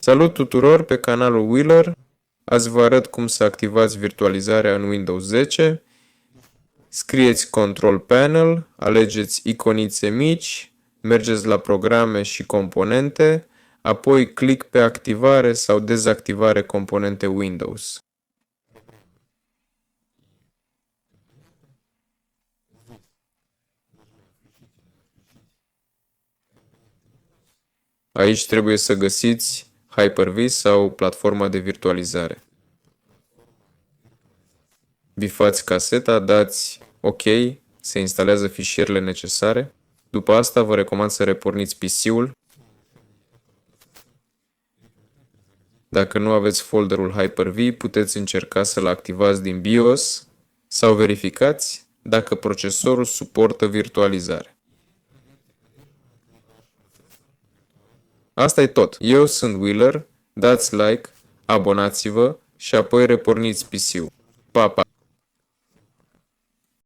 Salut tuturor pe canalul Wheeler. Azi vă arăt cum să activați virtualizarea în Windows 10. Scrieți Control Panel, alegeți iconițe mici, mergeți la programe și componente, apoi click pe activare sau dezactivare componente Windows. Aici trebuie să găsiți Hyper-V sau platforma de virtualizare. Bifați caseta, dați OK, se instalează fișierele necesare. După asta vă recomand să reporniți PC-ul. Dacă nu aveți folderul Hyper-V, puteți încerca să-l activați din BIOS sau verificați dacă procesorul suportă virtualizare. Asta e tot. Eu sunt Wheeler, dați like, abonați-vă și apoi reporniți PC-ul. Pa, pa!